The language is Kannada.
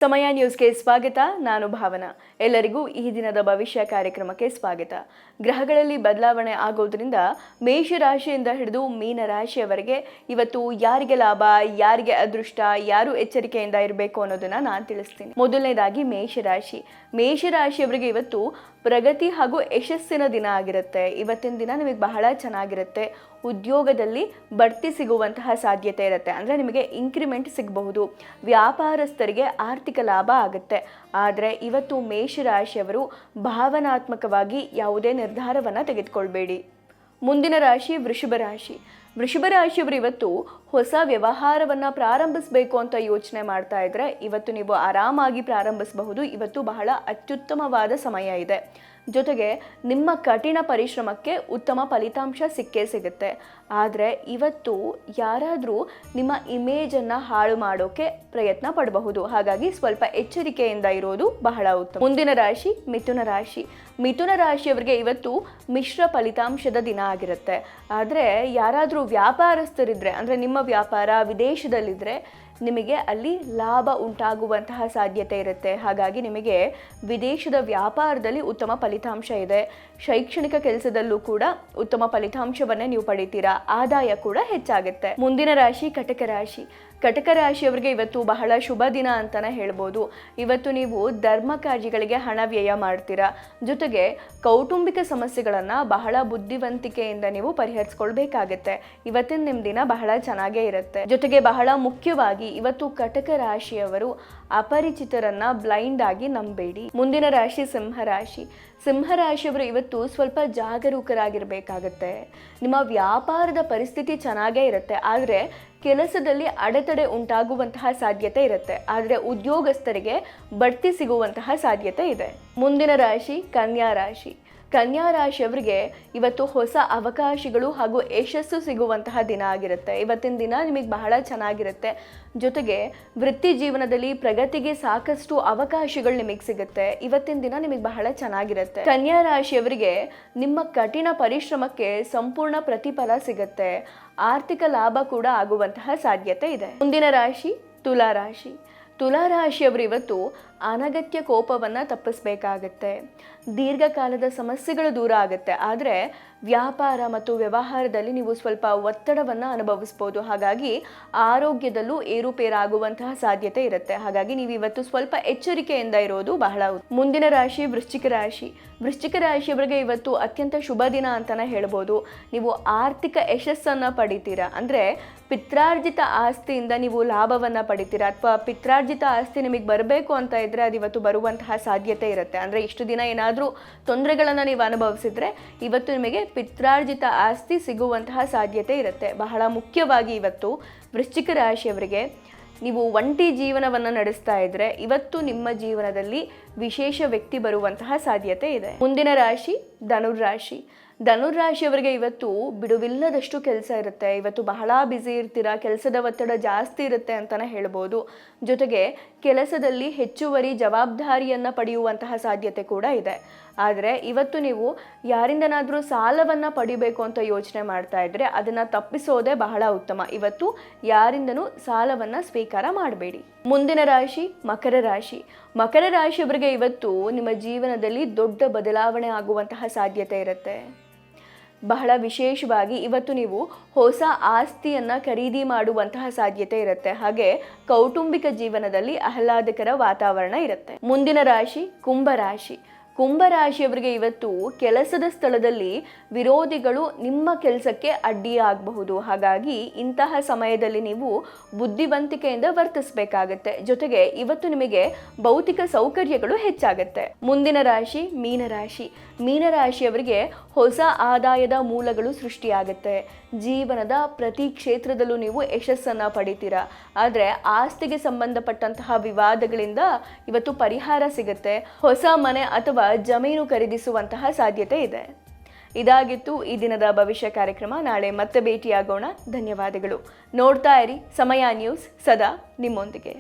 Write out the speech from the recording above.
ಸಮಯ ನ್ಯೂಸ್ಗೆ ಸ್ವಾಗತ. ನಾನು ಭಾವನಾ. ಎಲ್ಲರಿಗೂ ಈ ದಿನದ ಭವಿಷ್ಯ ಕಾರ್ಯಕ್ರಮಕ್ಕೆ ಸ್ವಾಗತ. ಗ್ರಹಗಳಲ್ಲಿ ಬದಲಾವಣೆ ಆಗೋದ್ರಿಂದ ಮೇಷರಾಶಿಯಿಂದ ಹಿಡಿದು ಮೀನ ರಾಶಿಯವರೆಗೆ ಇವತ್ತು ಯಾರಿಗೆ ಲಾಭ, ಯಾರಿಗೆ ಅದೃಷ್ಟ, ಯಾರು ಎಚ್ಚರಿಕೆಯಿಂದ ಇರಬೇಕು ಅನ್ನೋದನ್ನ ನಾನು ತಿಳಿಸ್ತೀನಿ. ಮೊದಲನೇದಾಗಿ ಮೇಷರಾಶಿಯವರಿಗೆ ಇವತ್ತು ಪ್ರಗತಿ ಹಾಗೂ ಯಶಸ್ಸಿನ ದಿನ ಆಗಿರುತ್ತೆ. ಇವತ್ತಿನ ದಿನ ನಿಮಗೆ ಬಹಳ ಚೆನ್ನಾಗಿರುತ್ತೆ. ಉದ್ಯೋಗದಲ್ಲಿ ಬಡ್ತಿ ಸಿಗುವಂತಹ ಸಾಧ್ಯತೆ ಇರುತ್ತೆ, ಅಂದರೆ ನಿಮಗೆ ಇನ್ಕ್ರಿಮೆಂಟ್ ಸಿಗಬಹುದು. ವ್ಯಾಪಾರಸ್ಥರಿಗೆ ಆರ್ಥಿಕ ಲಾಭ ಆಗುತ್ತೆ. ಆದರೆ ಇವತ್ತು ಮೇಷರಾಶಿಯವರು ಭಾವನಾತ್ಮಕವಾಗಿ ಯಾವುದೇ ನಿರ್ಧಾರವನ್ನು ತೆಗೆದುಕೊಳ್ಬೇಡಿ. ಮುಂದಿನ ರಾಶಿ ವೃಷಭ ರಾಶಿಯವರು ಇವತ್ತು ಹೊಸ ವ್ಯವಹಾರವನ್ನು ಪ್ರಾರಂಭಿಸಬೇಕು ಅಂತ ಯೋಚನೆ ಮಾಡ್ತಾ ಇದ್ರೆ ಇವತ್ತು ನೀವು ಆರಾಮಾಗಿ ಪ್ರಾರಂಭಿಸಬಹುದು. ಇವತ್ತು ಬಹಳ ಅತ್ಯುತ್ತಮವಾದ ಸಮಯ ಇದೆ. ಜೊತೆಗೆ ನಿಮ್ಮ ಕಠಿಣ ಪರಿಶ್ರಮಕ್ಕೆ ಉತ್ತಮ ಫಲಿತಾಂಶ ಸಿಗುತ್ತೆ. ಆದರೆ ಇವತ್ತು ಯಾರಾದರೂ ನಿಮ್ಮ ಇಮೇಜನ್ನು ಹಾಳು ಮಾಡೋಕೆ ಪ್ರಯತ್ನ ಪಡಬಹುದು. ಹಾಗಾಗಿ ಸ್ವಲ್ಪ ಎಚ್ಚರಿಕೆಯಿಂದ ಇರೋದು ಬಹಳ ಉತ್ತಮ. ಮುಂದಿನ ರಾಶಿ ಮಿಥುನ ರಾಶಿಯವರಿಗೆ ಇವತ್ತು ಮಿಶ್ರ ಫಲಿತಾಂಶದ ದಿನ ಆಗಿರುತ್ತೆ. ಆದರೆ ಯಾರಾದರೂ ವ್ಯಾಪಾರಸ್ಥರಿದ್ರೆ, ಅಂದರೆ ನಿಮ್ಮ ವ್ಯಾಪಾರ ವಿದೇಶದಲ್ಲಿದ್ದರೆ ನಿಮಗೆ ಅಲ್ಲಿ ಲಾಭ ಉಂಟಾಗುವಂತಹ ಸಾಧ್ಯತೆ ಇರುತ್ತೆ. ಹಾಗಾಗಿ ನಿಮಗೆ ವಿದೇಶದ ವ್ಯಾಪಾರದಲ್ಲಿ ಉತ್ತಮ ಫಲಿತಾಂಶ ಇದೆ. ಶೈಕ್ಷಣಿಕ ಕೆಲಸದಲ್ಲೂ ಕೂಡ ಉತ್ತಮ ಫಲಿತಾಂಶವನ್ನೇ ನೀವು ಪಡಿತೀರಾ. ಆದಾಯ ಕೂಡ ಹೆಚ್ಚಾಗುತ್ತೆ. ಮುಂದಿನ ರಾಶಿ ಕಟಕ ರಾಶಿಯವರಿಗೆ ಇವತ್ತು ಬಹಳ ಶುಭ ದಿನ ಅಂತಾನೆ ಹೇಳ್ಬೋದು. ಇವತ್ತು ನೀವು ಧರ್ಮ ಕಾರ್ಯಗಳಿಗೆ ಹಣ ವ್ಯಯ ಮಾಡ್ತೀರಾ. ಜೊತೆಗೆ ಕೌಟುಂಬಿಕ ಸಮಸ್ಯೆಗಳನ್ನು ಬಹಳ ಬುದ್ಧಿವಂತಿಕೆಯಿಂದ ನೀವು ಪರಿಹರಿಸ್ಕೊಳ್ಬೇಕಾಗತ್ತೆ. ಇವತ್ತಿನ ನಿಮ್ಮ ದಿನ ಬಹಳ ಚೆನ್ನಾಗೇ ಇರುತ್ತೆ. ಜೊತೆಗೆ ಬಹಳ ಮುಖ್ಯವಾಗಿ ಇವತ್ತು ಕಟಕ ರಾಶಿಯವರು ಅಪರಿಚಿತರನ್ನ ಬ್ಲೈಂಡ್ ಆಗಿ ನಂಬೇಡಿ. ಮುಂದಿನ ರಾಶಿ ಸಿಂಹರಾಶಿಯವರು ಇವತ್ತು ಸ್ವಲ್ಪ ಜಾಗರೂಕರಾಗಿರ್ಬೇಕಾಗತ್ತೆ. ನಿಮ್ಮ ವ್ಯಾಪಾರದ ಪರಿಸ್ಥಿತಿ ಚೆನ್ನಾಗೇ ಇರುತ್ತೆ, ಆದರೆ ಕೆಲಸದಲ್ಲಿ ಅಡೆತಡೆ ಉಂಟಾಗುವಂತಹ ಸಾಧ್ಯತೆ ಇರುತ್ತೆ. ಆದರೆ ಉದ್ಯೋಗಸ್ಥರಿಗೆ ಬಡ್ತಿ ಸಿಗುವಂತಹ ಸಾಧ್ಯತೆ ಇದೆ. ಮುಂದಿನ ರಾಶಿ ಕನ್ಯಾ ರಾಶಿಯವರಿಗೆ ಇವತ್ತು ಹೊಸ ಅವಕಾಶಗಳು ಹಾಗೂ ಯಶಸ್ಸು ಸಿಗುವಂತಹ ದಿನ ಆಗಿರುತ್ತೆ. ಇವತ್ತಿನ ದಿನ ನಿಮಗೆ ಬಹಳ ಚೆನ್ನಾಗಿರುತ್ತೆ. ಜೊತೆಗೆ ವೃತ್ತಿ ಜೀವನದಲ್ಲಿ ಪ್ರಗತಿಗೆ ಸಾಕಷ್ಟು ಅವಕಾಶಗಳು ನಿಮಗೆ ಸಿಗುತ್ತೆ. ಇವತ್ತಿನ ದಿನ ನಿಮಗೆ ಬಹಳ ಚೆನ್ನಾಗಿರುತ್ತೆ. ಕನ್ಯಾ ರಾಶಿಯವರಿಗೆ ನಿಮ್ಮ ಕಠಿಣ ಪರಿಶ್ರಮಕ್ಕೆ ಸಂಪೂರ್ಣ ಪ್ರತಿಫಲ ಸಿಗುತ್ತೆ. ಆರ್ಥಿಕ ಲಾಭ ಕೂಡ ಆಗುವಂತಹ ಸಾಧ್ಯತೆ ಇದೆ. ಮುಂದಿನ ರಾಶಿ ತುಲಾರಾಶಿಯವರು ಇವತ್ತು ಅನಗತ್ಯ ಕೋಪವನ್ನು ತಪ್ಪಿಸಬೇಕಾಗತ್ತೆ. ದೀರ್ಘಕಾಲದ ಸಮಸ್ಯೆಗಳು ದೂರ ಆಗುತ್ತೆ. ಆದರೆ ವ್ಯಾಪಾರ ಮತ್ತು ವ್ಯವಹಾರದಲ್ಲಿ ನೀವು ಸ್ವಲ್ಪ ಒತ್ತಡವನ್ನು ಅನುಭವಿಸ್ಬೋದು. ಹಾಗಾಗಿ ಆರೋಗ್ಯದಲ್ಲೂ ಏರುಪೇರಾಗುವಂತಹ ಸಾಧ್ಯತೆ ಇರುತ್ತೆ. ಹಾಗಾಗಿ ನೀವು ಇವತ್ತು ಸ್ವಲ್ಪ ಎಚ್ಚರಿಕೆಯಿಂದ ಇರೋದು ಬಹಳ ಮುಂದಿನ ರಾಶಿ ವೃಶ್ಚಿಕ ರಾಶಿಯವರಿಗೆ ಇವತ್ತು ಅತ್ಯಂತ ಶುಭ ದಿನ ಅಂತಾನೆ ಹೇಳ್ಬೋದು. ನೀವು ಆರ್ಥಿಕ ಯಶಸ್ಸನ್ನು ಪಡಿತೀರಾ. ಅಂದರೆ ಪಿತ್ರಾರ್ಜಿತ ಆಸ್ತಿಯಿಂದ ನೀವು ಲಾಭವನ್ನು ಪಡಿತೀರಾ, ಅಥವಾ ಪಿತ್ರಾರ್ಜಿತ ಆಸ್ತಿ ನಿಮಗೆ ಬರಬೇಕು ಅಂತ ಇದ್ರೆ ಅದು ಇವತ್ತು ಬರುವಂತಹ ಸಾಧ್ಯತೆ ಇರುತ್ತೆ. ಅಂದರೆ ಇಷ್ಟು ದಿನ ಏನಾದರೂ ತೊಂದರೆಗಳನ್ನು ನೀವು ಅನುಭವಿಸಿದ್ರೆ ಇವತ್ತು ನಿಮಗೆ ಪಿತ್ರಾರ್ಜಿತ ಆಸ್ತಿ ಸಿಗುವಂತಹ ಸಾಧ್ಯತೆ ಇರುತ್ತೆ. ಬಹಳ ಮುಖ್ಯವಾಗಿ ಇವತ್ತು ವೃಶ್ಚಿಕ ರಾಶಿಯವರಿಗೆ ನೀವು ಒಂಟಿ ಜೀವನವನ್ನು ನಡೆಸ್ತಾ ಇದ್ರೆ ಇವತ್ತು ನಿಮ್ಮ ಜೀವನದಲ್ಲಿ ವಿಶೇಷ ವ್ಯಕ್ತಿ ಬರುವಂತಹ ಸಾಧ್ಯತೆ ಇದೆ. ಮುಂದಿನ ರಾಶಿ ಧನುರಾಶಿಯವರಿಗೆ ಇವತ್ತು ಬಿಡುವಿಲ್ಲದಷ್ಟು ಕೆಲಸ ಇರುತ್ತೆ. ಇವತ್ತು ಬಹಳ ಬ್ಯುಸಿ ಇರ್ತೀರಾ, ಕೆಲಸದ ಒತ್ತಡ ಜಾಸ್ತಿ ಇರುತ್ತೆ ಅಂತಾನೆ ಹೇಳ್ಬೋದು. ಜೊತೆಗೆ ಕೆಲಸದಲ್ಲಿ ಹೆಚ್ಚುವರಿ ಜವಾಬ್ದಾರಿಯನ್ನು ಪಡೆಯುವಂತಹ ಸಾಧ್ಯತೆ ಕೂಡ ಇದೆ. ಆದರೆ ಇವತ್ತು ನೀವು ಯಾರಿಂದನಾದರೂ ಸಾಲವನ್ನು ಪಡಿಬೇಕು ಅಂತ ಯೋಚನೆ ಮಾಡ್ತಾ ಇದ್ರೆ ಅದನ್ನು ತಪ್ಪಿಸೋದೇ ಬಹಳ ಉತ್ತಮ. ಇವತ್ತು ಯಾರಿಂದನೂ ಸಾಲವನ್ನು ಸ್ವೀಕಾರ ಮಾಡಬೇಡಿ. ಮುಂದಿನ ರಾಶಿ ಮಕರ ರಾಶಿಯವರಿಗೆ ಇವತ್ತು ನಿಮ್ಮ ಜೀವನದಲ್ಲಿ ದೊಡ್ಡ ಬದಲಾವಣೆ ಆಗುವಂತಹ ಸಾಧ್ಯತೆ ಇರುತ್ತೆ. ಬಹಳ ವಿಶೇಷವಾಗಿ ಇವತ್ತು ನೀವು ಹೊಸ ಆಸ್ತಿಯನ್ನು ಖರೀದಿ ಮಾಡುವಂತಹ ಸಾಧ್ಯತೆ ಇರುತ್ತೆ. ಹಾಗೆ ಕೌಟುಂಬಿಕ ಜೀವನದಲ್ಲಿ ಆಹ್ಲಾದಕರ ವಾತಾವರಣ ಇರುತ್ತೆ. ಮುಂದಿನ ರಾಶಿ ಕುಂಭರಾಶಿಯವರಿಗೆ ಇವತ್ತು ಕೆಲಸದ ಸ್ಥಳದಲ್ಲಿ ವಿರೋಧಿಗಳು ನಿಮ್ಮ ಕೆಲಸಕ್ಕೆ ಅಡ್ಡಿಯಾಗಬಹುದು. ಹಾಗಾಗಿ ಇಂತಹ ಸಮಯದಲ್ಲಿ ನೀವು ಬುದ್ಧಿವಂತಿಕೆಯಿಂದ ವರ್ತಿಸಬೇಕಾಗತ್ತೆ. ಜೊತೆಗೆ ಇವತ್ತು ನಿಮಗೆ ಭೌತಿಕ ಸೌಕರ್ಯಗಳು ಹೆಚ್ಚಾಗುತ್ತೆ. ಮುಂದಿನ ರಾಶಿ ಮೀನರಾಶಿಯವರಿಗೆ ಹೊಸ ಆದಾಯದ ಮೂಲಗಳು ಸೃಷ್ಟಿಯಾಗುತ್ತೆ. ಜೀವನದ ಪ್ರತಿ ಕ್ಷೇತ್ರದಲ್ಲೂ ನೀವು ಯಶಸ್ಸನ್ನು ಪಡಿತೀರಾ. ಆದರೆ ಆಸ್ತಿಗೆ ಸಂಬಂಧಪಟ್ಟಂತಹ ವಿವಾದಗಳಿಂದ ಇವತ್ತು ಪರಿಹಾರ ಸಿಗುತ್ತೆ. ಹೊಸ ಮನೆ ಅಥವಾ ಜಮೀನು ಖರೀದಿಸುವಂತಹ ಸಾಧ್ಯತೆ ಇದೆ. ಇದಾಗಿತ್ತು ಈ ದಿನದ ಭವಿಷ್ಯ ಕಾರ್ಯಕ್ರಮ. ನಾಳೆ ಮತ್ತೆ ಭೇಟಿಯಾಗೋಣ. ಧನ್ಯವಾದಗಳು. ನೋಡ್ತಾ ಇರಿ ಸಮಯ ನ್ಯೂಸ್, ಸದಾ ನಿಮ್ಮೊಂದಿಗೆ.